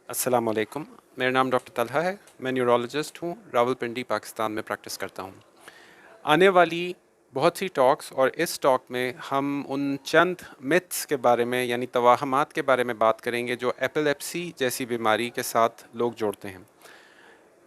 अस्सलाम वालेकुम। मेरा नाम डॉक्टर तलहा है। मैं न्यूरोलॉजिस्ट हूँ, रावलपिंडी पाकिस्तान में प्रैक्टिस करता हूँ। आने वाली बहुत सी टॉक्स और इस टॉक में हम उन चंद मिथ्स के बारे में यानी तवाहमात के बारे में बात करेंगे जो एपिलेप्सी जैसी बीमारी के साथ लोग जोड़ते हैं।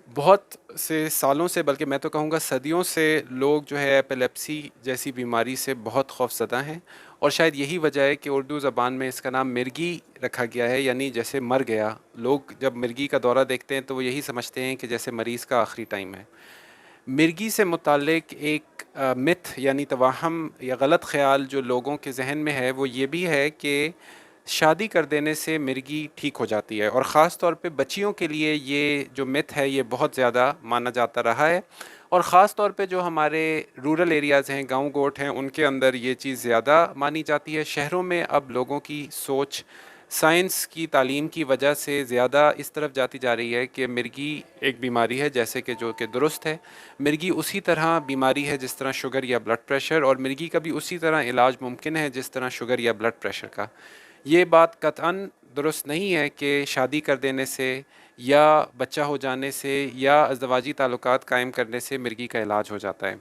बहुत से सालों से, बल्कि मैं तो कहूँगा सदियों से, लोग जो है एपिलेप्सी जैसी बीमारी से बहुत खौफज़दा हैं। और शायद यही वजह है कि उर्दू ज़बान में इसका नाम मिर्गी रखा गया है, यानी जैसे मर गया। लोग जब मिर्गी का दौरा देखते हैं तो वो यही समझते हैं कि जैसे मरीज़ का आखिरी टाइम है। मिर्गी से मुतालिक एक मिथ यानी तवाहम या गलत ख्याल जो लोगों के जहन में है वो ये भी है कि शादी कर देने से मिर्गी ठीक हो जाती है, और ख़ास तौर पे बच्चियों के लिए ये जो मिथ है ये बहुत ज़्यादा माना जाता रहा है। और ख़ास तौर पे जो हमारे रूरल एरियाज़ हैं, गांव गोट हैं, उनके अंदर ये चीज़ ज़्यादा मानी जाती है। शहरों में अब लोगों की सोच साइंस की तालीम की वजह से ज़्यादा इस तरफ जाती जा रही है कि मिर्गी एक बीमारी है जैसे कि जो कि दुरुस्त है। मिर्गी उसी तरह बीमारी है जिस तरह शुगर या ब्लड प्रेशर, और मिर्गी का भी उसी तरह इलाज मुमकिन है जिस तरह शुगर या ब्लड प्रेशर का। ये बात कतअन दुरुस्त नहीं है कि शादी कर देने से या बच्चा हो जाने से या अज़दवाजी ताल्लुकात कायम करने से मिर्गी का इलाज हो जाता है।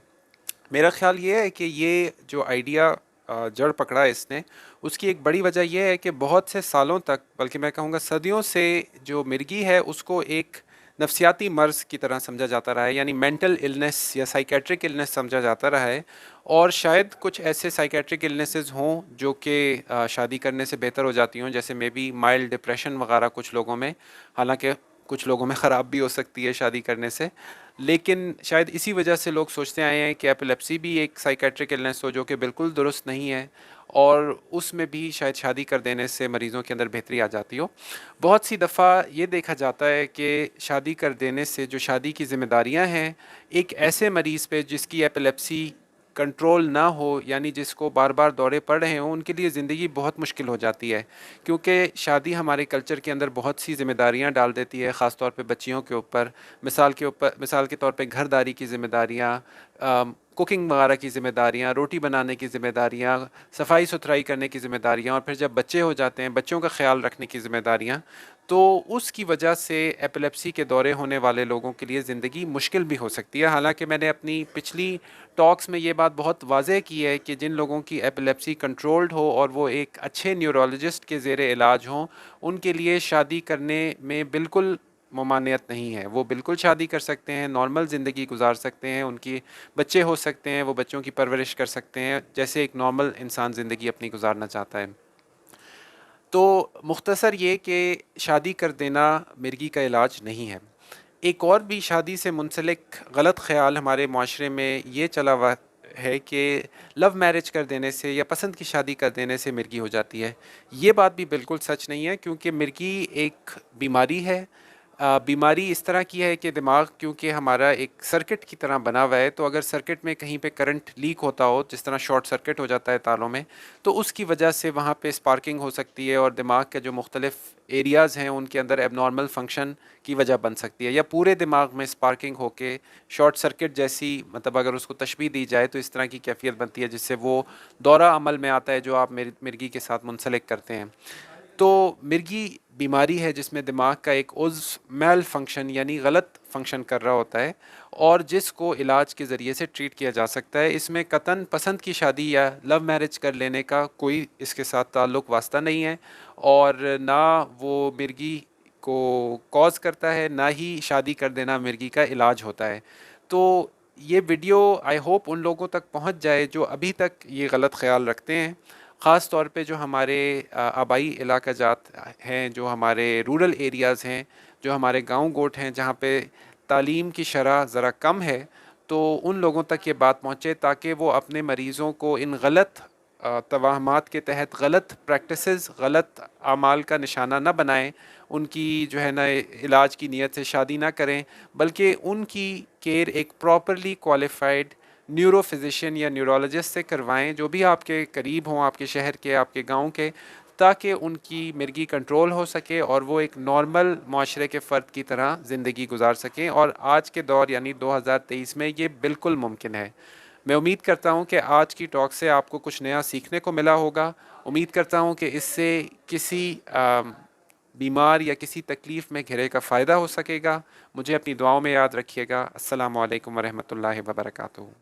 मेरा ख़्याल ये है कि ये जो आइडिया जड़ पकड़ा है इसने, उसकी एक बड़ी वजह यह है कि बहुत से सालों तक, बल्कि मैं कहूँगा सदियों से, जो मिर्गी है उसको एक नफसियाती मर्ज़ की तरह समझा जाता रहा है, यानी मेंटल इलनेस या साइकेट्रिक इलनेस समझा जाता रहा है। और शायद कुछ ऐसे साइकेट्रिक इलनेसेस हों जो कि शादी करने से बेहतर हो जाती हों, जैसे मे बी माइल्ड डिप्रेशन वगैरह कुछ लोगों में, हालांकि कुछ लोगों में ख़राब भी हो सकती है शादी करने से। लेकिन शायद इसी वजह से लोग सोचते आए हैं कि एपिलेप्सी भी एक साइकेट्रिक इलनेस हो, जो कि बिल्कुल दुरुस्त नहीं है, और उसमें भी शायद शादी कर देने से मरीज़ों के अंदर बेहतरी आ जाती हो। बहुत सी दफ़ा ये देखा जाता है कि शादी कर देने से जो शादी की ज़िम्मेदारियां हैं एक ऐसे मरीज़ पे जिसकी एपिलेप्सी कंट्रोल ना हो, यानी जिसको बार बार दौरे पड़ रहे हों, उनके लिए ज़िंदगी बहुत मुश्किल हो जाती है। क्योंकि शादी हमारे कल्चर के अंदर बहुत सी ज़िम्मेदारियां डाल देती है, ख़ास तौर पे बच्चियों के ऊपर। मिसाल के तौर पे घरदारी की ज़िम्मेदारियां, कुकिंग वगैरह की ज़िम्मेदारियाँ, रोटी बनाने की ज़िम्मेदारियाँ, सफाई सुथराई करने की ज़िम्मेदारियाँ, और फिर जब बच्चे हो जाते हैं बच्चों का ख्याल रखने की ज़िम्मेदारियाँ। तो उसकी वजह से एपिलेप्सी के दौरे होने वाले लोगों के लिए ज़िंदगी मुश्किल भी हो सकती है। हालांकि मैंने अपनी पिछली टॉक्स में ये बात बहुत वाज़ेह की है कि जिन लोगों की एपिलेप्सी कंट्रोल्ड हो और वो एक अच्छे न्यूरोलॉजिस्ट के ज़ेरे इलाज हों, उनके लिए शादी करने में बिल्कुल ममानियत नहीं है। वो बिल्कुल शादी कर सकते हैं, नॉर्मल ज़िंदगी गुजार सकते हैं, उनकी बच्चे हो सकते हैं, वो बच्चों की परवरिश कर सकते हैं जैसे एक नॉर्मल इंसान ज़िंदगी अपनी गुजारना चाहता है। तो मुख्तसर ये कि शादी कर देना मिर्गी का इलाज नहीं है। एक और भी शादी से मुंसलिक गलत ख़्याल हमारे माशरे में ये चला हुआ है कि लव मैरिज कर देने से या पसंद की शादी कर देने से मिर्गी हो जाती है। ये बात भी बिल्कुल सच नहीं है, क्योंकि मिर्गी एक बीमारी है। बीमारी इस तरह की है कि दिमाग, क्योंकि हमारा एक सर्किट की तरह बना हुआ है, तो अगर सर्किट में कहीं पे करंट लीक होता हो, जिस तरह शॉर्ट सर्किट हो जाता है तारों में, तो उसकी वजह से वहाँ पे स्पार्किंग हो सकती है और दिमाग के जो मुख्तलिफ एरियाज़ हैं उनके अंदर एबनॉर्मल फंक्शन की वजह बन सकती है, या पूरे दिमाग में स्पार्किंग होके शॉर्ट सर्किट जैसी, मतलब अगर उसको तशबीह दी जाए तो इस तरह की कैफियत बनती है जिससे वो दौरा अमल में आता है जो आप मिर्गी के साथ मुंसलिक करते हैं। तो मिर्गी बीमारी है जिसमें दिमाग का एक उज़्व मेल फंक्शन यानी गलत फंक्शन कर रहा होता है, और जिसको इलाज के ज़रिए से ट्रीट किया जा सकता है। इसमें कतन पसंद की शादी या लव मैरिज कर लेने का कोई इसके साथ ताल्लुक़ वास्ता नहीं है, और ना वो मिर्गी को कॉज करता है, ना ही शादी कर देना मिर्गी का इलाज होता है। तो ये वीडियो आई होप उन लोगों तक पहुंच जाए जो अभी तक ये गलत ख्याल रखते हैं, ख़ास तौर पे जो हमारे आबाई इलाका जात हैं, जो हमारे रूरल एरियाज़ हैं, जो हमारे गांव गोट हैं जहाँ पे तालीम की शरह ज़रा कम है। तो उन लोगों तक ये बात पहुँचे ताकि वो अपने मरीज़ों को इन गलत तवाहमात के तहत गलत प्रैक्टिसेस, गलत आमाल का निशाना न बनाएं, उनकी जो है ना इलाज की नीयत से शादी ना करें, बल्कि उनकी केयर एक प्रॉपरली क्वालिफाइड न्यूरो फिजिशियन या न्यूरोलॉजिस्ट से करवाएं, जो भी आपके करीब हों, आपके शहर के, आपके गांव के, ताकि उनकी मिर्गी कंट्रोल हो सके और वो एक नॉर्मल माशरे के फ़र्द की तरह ज़िंदगी गुजार सकें। और आज के दौर यानी 2023 में ये बिल्कुल मुमकिन है। मैं उम्मीद करता हूँ कि आज की टॉक से आपको कुछ नया सीखने को मिला होगा। उम्मीद करता हूँ कि इससे किसी بیمار یا کسی تکلیف میں گھرے کا فائدہ ہو سکے گا. مجھے اپنی دعاؤں میں یاد رکھیے گا. السلام علیکم ورحمۃ اللہ وبرکاتہ.